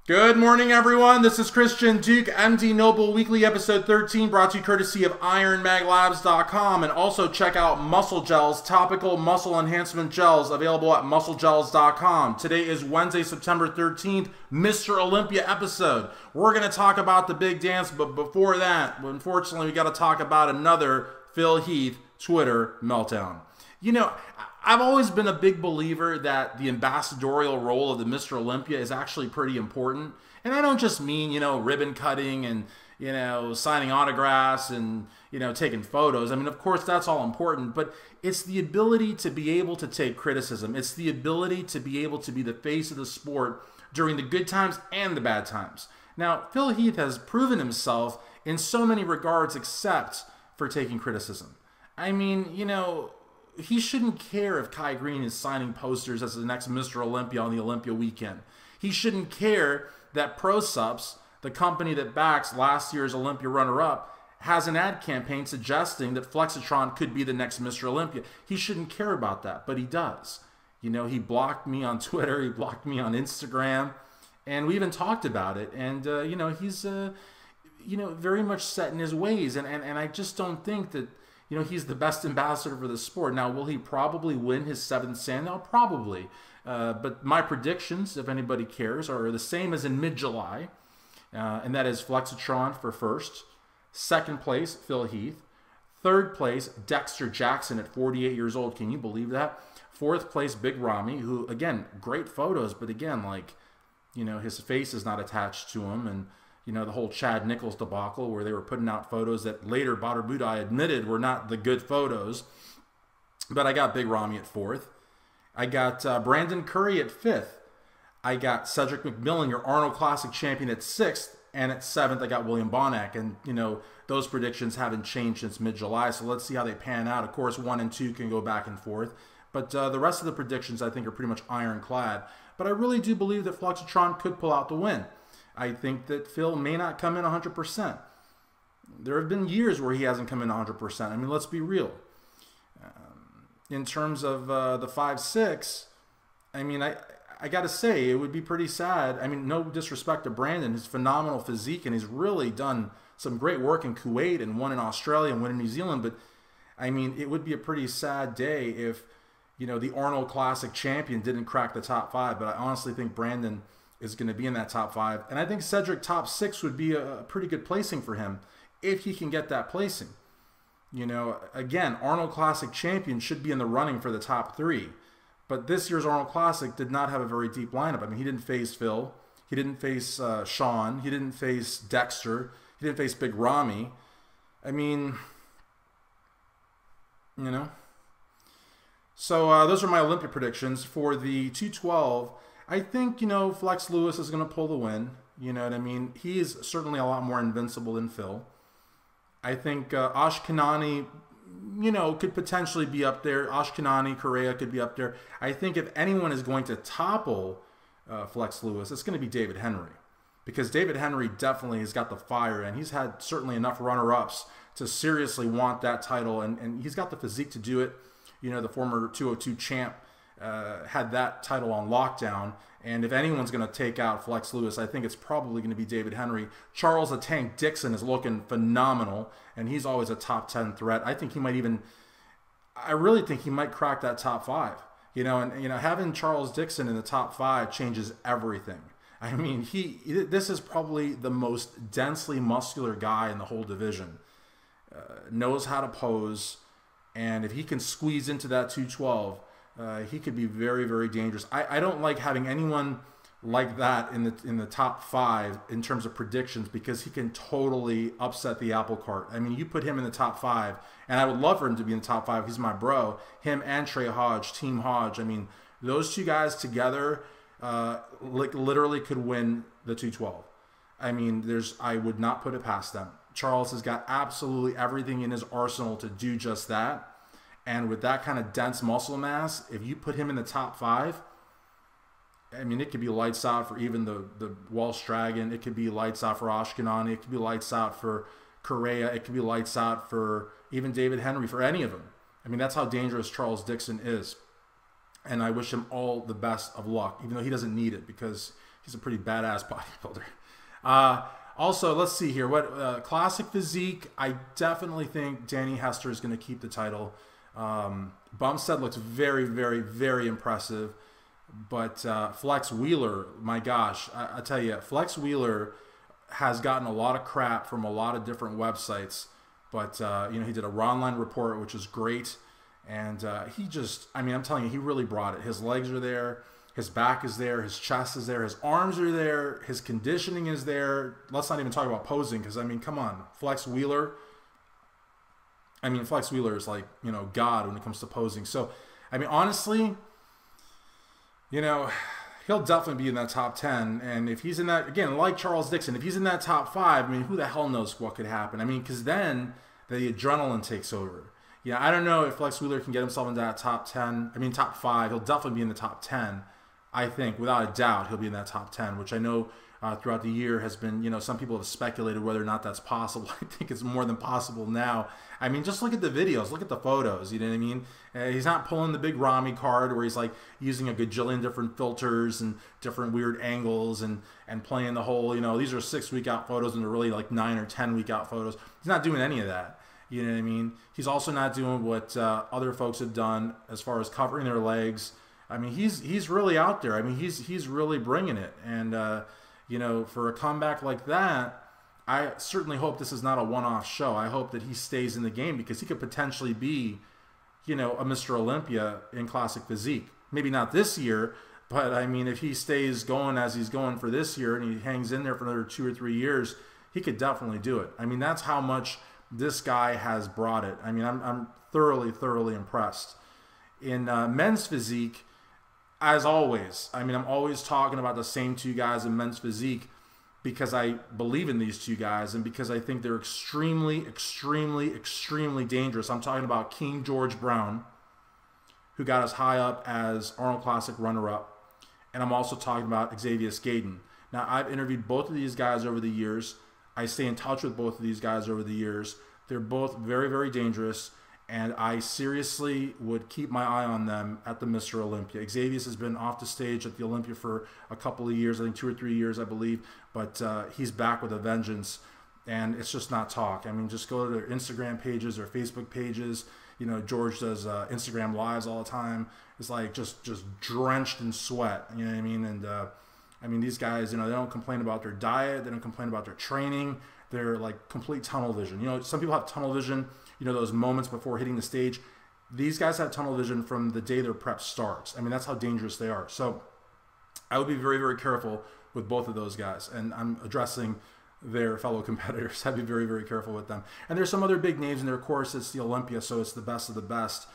Good morning, everyone. This is Christian Duque, MD Noble Weekly Episode 13, brought to you courtesy of IronMagLabs.com. And also check out Muscle Gels, topical muscle enhancement gels, available at MuscleGels.com. Today is Wednesday, September 13th, Mr. Olympia episode. We're going to talk about the big dance, but before that, unfortunately, we got to talk about another Phil Heath Twitter meltdown. You know, I've always been a big believer that the ambassadorial role of the Mr. Olympia is actually pretty important. And I don't just mean, ribbon cutting and, signing autographs and, taking photos. I mean, of course, that's all important. But it's the ability to be able to take criticism. It's the ability to be able to be the face of the sport during the good times and the bad times. Now, Phil Heath has proven himself in so many regards except for taking criticism. I mean, he shouldn't care if Kai Green is signing posters as the next Mr. Olympia on the Olympia weekend. He shouldn't care that ProSups, the company that backs last year's Olympia runner-up, has an ad campaign suggesting that Flexitron could be the next Mr. Olympia. He shouldn't care about that, but he does. He blocked me on Twitter, he blocked me on Instagram, and we even talked about it. And, he's, very much set in his ways, and I just don't think that he's the best ambassador for the sport. Now, will he probably win his 7th Sandow? Probably. But my predictions, if anybody cares, are the same as in mid-July. And that is Flexitron for first. Second place, Phil Heath. Third place, Dexter Jackson at 48 years old. Can you believe that? Fourth place, Big Ramy, who, again, great photos. But again, his face is not attached to him. And the whole Chad Nichols debacle where they were putting out photos that later Badr Budai admitted were not the good photos. But I got Big Ramy at 4th. I got Brandon Curry at 5th. I got Cedric McMillan, your Arnold Classic champion, at 6th. And at 7th, I got William Bonac. And, those predictions haven't changed since mid-July. So let's see how they pan out. Of course, 1 and 2 can go back and forth. But the rest of the predictions, I think, are pretty much ironclad. But I really do believe that Flexitron could pull out the win. I think that Phil may not come in 100%. There have been years where he hasn't come in 100%. I mean, let's be real. In terms of the 5'6", I mean, I got to say, it would be pretty sad. I mean, no disrespect to Brandon, his phenomenal physique, and he's really done some great work in Kuwait and one in Australia and one in New Zealand. But, I mean, it would be a pretty sad day if, the Arnold Classic champion didn't crack the top 5. But I honestly think Brandon is going to be in that top 5. And I think Cedric top 6 would be a pretty good placing for him if he can get that placing. Again, Arnold Classic champion should be in the running for the top 3. But this year's Arnold Classic did not have a very deep lineup. I mean, he didn't face Phil. He didn't face Sean. He didn't face Dexter. He didn't face Big Ramy. I mean, So those are my Olympia predictions. For the 212, I think, Flex Lewis is going to pull the win. You know what I mean? He is certainly a lot more invincible than Phil. I think Ashkenani, could potentially be up there. Ashkenani, Correa could be up there. I think if anyone is going to topple Flex Lewis, it's going to be David Henry. Because David Henry definitely has got the fire, and he's had certainly enough runner-ups to seriously want that title, and he's got the physique to do it. The former 202 champ had that title on lockdown. And if anyone's going to take out Flex Lewis, I think it's probably going to be David Henry. Charles the Tank Dixon is looking phenomenal, and he's always a top 10 threat. I think he might even, I really think he might crack that top 5. Having Charles Dixon in the top 5 changes everything. I mean, this is probably the most densely muscular guy in the whole division. Knows how to pose, and if he can squeeze into that 212, he could be very, very dangerous. I don't like having anyone like that in the top 5 in terms of predictions, because he can totally upset the apple cart. I mean, you put him in the top 5, and I would love for him to be in the top 5. He's my bro. Him and Trey Hodge, Team Hodge. I mean, those two guys together, literally could win the 212. I mean, I would not put it past them. Charles has got absolutely everything in his arsenal to do just that. And with that kind of dense muscle mass, if you put him in the top 5, I mean, it could be lights out for even the Welsh Dragon. It could be lights out for Ashkenani. It could be lights out for Correa. It could be lights out for even David Henry, for any of them. I mean, that's how dangerous Charles Dixon is. And I wish him all the best of luck, even though he doesn't need it, because he's a pretty badass bodybuilder. Also, let's see here. What classic physique? I definitely think Danny Hester is going to keep the title. Bumstead looks very, very, very impressive. But Flex Wheeler, my gosh, I tell you, Flex Wheeler has gotten a lot of crap from a lot of different websites. But, you know, he did a Ronline report, which is great. And he just, I mean, I'm telling you, he really brought it. His legs are there. His back is there. His chest is there. His arms are there. His conditioning is there. Let's not even talk about posing because, I mean, come on. Flex Wheeler. I mean, Flex Wheeler is like, you know, God when it comes to posing. So, I mean, honestly, you know, he'll definitely be in that top 10. And if he's in that, again, like Charles Dixon, if he's in that top 5, I mean, who the hell knows what could happen? I mean, because then the adrenaline takes over. Yeah, I don't know if Flex Wheeler can get himself into that top 10. I mean, top 5. He'll definitely be in the top 10. I think, without a doubt, he'll be in that top 10, which I know throughout the year has been, you know, some people have speculated whether or not that's possible. I think it's more than possible now. I mean, just look at the videos, look at the photos, you know what I mean? He's not pulling the big Rami card where he's like using a gajillion different filters and different weird angles and playing the whole, you know, these are 6-week out photos and they're really like 9 or 10-week out photos. He's not doing any of that. You know what I mean? He's also not doing what other folks have done as far as covering their legs. I mean, he's really out there. I mean, he's really bringing it. And, you know, for a comeback like that, I certainly hope this is not a one-off show. I hope that he stays in the game because he could potentially be, you know, a Mr. Olympia in classic physique. Maybe not this year, but, I mean, if he stays going as he's going for this year and he hangs in there for another 2 or 3 years, he could definitely do it. I mean, that's how much this guy has brought it. I mean, I'm thoroughly, thoroughly impressed. In men's physique, as always, I mean, I'm always talking about the same 2 guys in men's physique because I believe in these 2 guys and because I think they're extremely, extremely, extremely dangerous. I'm talking about King George Brown, who got as high up as Arnold Classic runner-up, and I'm also talking about Xavier Gaydon. Now, I've interviewed both of these guys over the years. I stay in touch with both of these guys over the years. They're both very, very dangerous. And I seriously would keep my eye on them at the Mr. Olympia. Xavier has been off the stage at the Olympia for a couple of years, I think 2 or 3 years, I believe. But he's back with a vengeance. And it's just not talk. I mean, just go to their Instagram pages or Facebook pages. You know, George does Instagram lives all the time. It's like just drenched in sweat. You know what I mean? And I mean, these guys, you know, they don't complain about their diet. They don't complain about their training. They're like complete tunnel vision. You know, some people have tunnel vision, you know, those moments before hitting the stage. These guys have tunnel vision from the day their prep starts. I mean, that's how dangerous they are. So I would be very, very careful with both of those guys. And I'm addressing their fellow competitors. I'd be very, very careful with them. And there's some other big names in there. Of course, it's the Olympia, so it's the best of the best.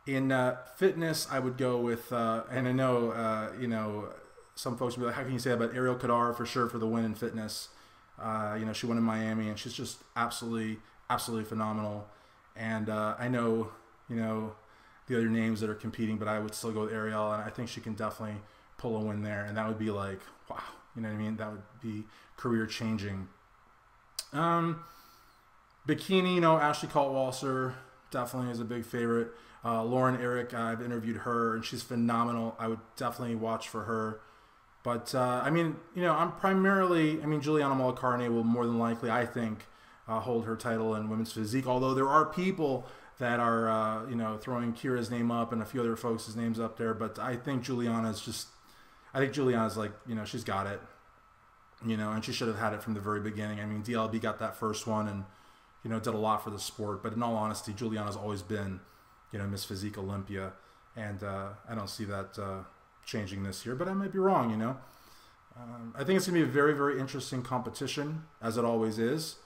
In fitness, I would go with, and I know, you know, some folks will be like, how can you say that about Ariel Kadar for sure for the win in fitness? You know, she won in Miami, and she's just absolutely, absolutely phenomenal. And I know, you know, the other names that are competing, but I would still go with Ariel, and I think she can definitely pull a win there. And that would be like, wow, you know what I mean? That would be career-changing. Bikini, you know, Ashley Kaltwasser definitely is a big favorite. Lauren Eric, I've interviewed her, and she's phenomenal. I would definitely watch for her. But, I mean, you know, I'm primarily, I mean, Juliana Malacarne will more than likely, I think, hold her title in women's physique. Although there are people that are, you know, throwing Kira's name up and a few other folks' names up there. But I think Juliana's just, I think Juliana's like, you know, she's got it. You know, and she should have had it from the very beginning. I mean, DLB got that first one and, you know, did a lot for the sport. But in all honesty, Juliana's always been, you know, Miss Physique Olympia. And I don't see that changing this year, but I might be wrong, you know. I think it's going to be a very, very interesting competition, as it always is.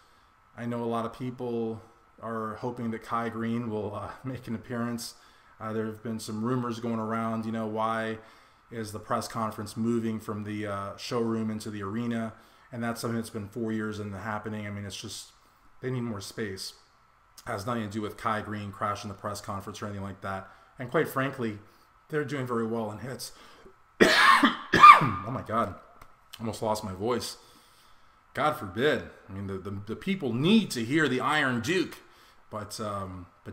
I know a lot of people are hoping that Kai Green will make an appearance. There have been some rumors going around, you know, why is the press conference moving from the showroom into the arena? And that's something that's been 4 years in the happening. I mean, it's just, they need more space. It has nothing to do with Kai Green crashing the press conference or anything like that. And quite frankly, they're doing very well in hits. Oh my God, almost lost my voice. God forbid. I mean, the people need to hear the Iron Duke. But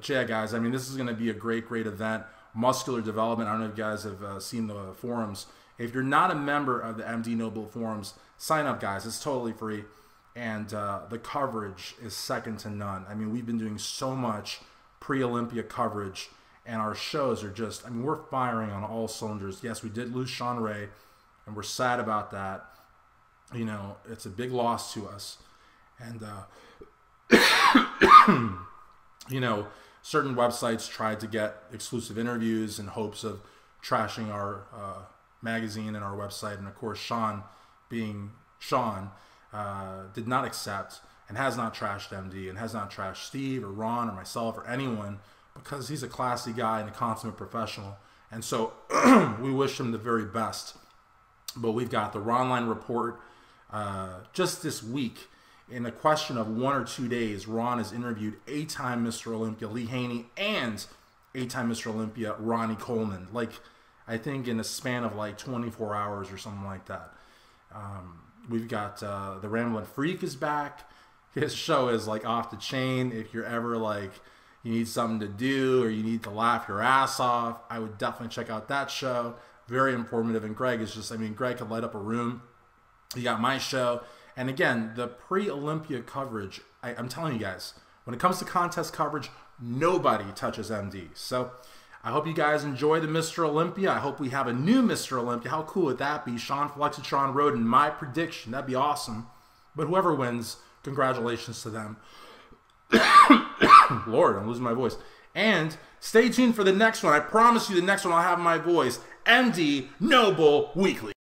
yeah, guys, I mean, this is going to be a great, great event. Muscular Development. I don't know if you guys have seen the forums. If you're not a member of the MD Noble forums, sign up, guys. It's totally free. And the coverage is second to none. I mean, we've been doing so much pre-Olympia coverage, and our shows are just, I mean, we're firing on all cylinders. Yes, we did lose Sean Ray, and we're sad about that. You know, it's a big loss to us. And, you know, certain websites tried to get exclusive interviews in hopes of trashing our magazine and our website. And, of course, Sean, being Sean, did not accept and has not trashed MD and has not trashed Steve or Ron or myself or anyone, because he's a classy guy and a consummate professional. And so we wish him the very best. But we've got the Ronline report just this week. In a question of 1 or 2 days, Ron has interviewed 8-time Mr. Olympia Lee Haney and 8-time Mr. Olympia Ronnie Coleman. Like, I think in a span of like 24 hours or something like that. We've got the Ramblin' Freak is back. His show is like off the chain. If you're ever like, you need something to do or you need to laugh your ass off, I would definitely check out that show. Very informative. And Greg is just, I mean, Greg could light up a room. You got my show. And again, the pre-Olympia coverage, I'm telling you guys, when it comes to contest coverage, nobody touches MD. So I hope you guys enjoy the Mr. Olympia. I hope we have a new Mr. Olympia. How cool would that be? Sean Flexitron Road in my prediction. That'd be awesome. But whoever wins, congratulations to them. Lord, I'm losing my voice. And stay tuned for the next one. I promise you the next one I'll have my voice. MD Noble Weekly.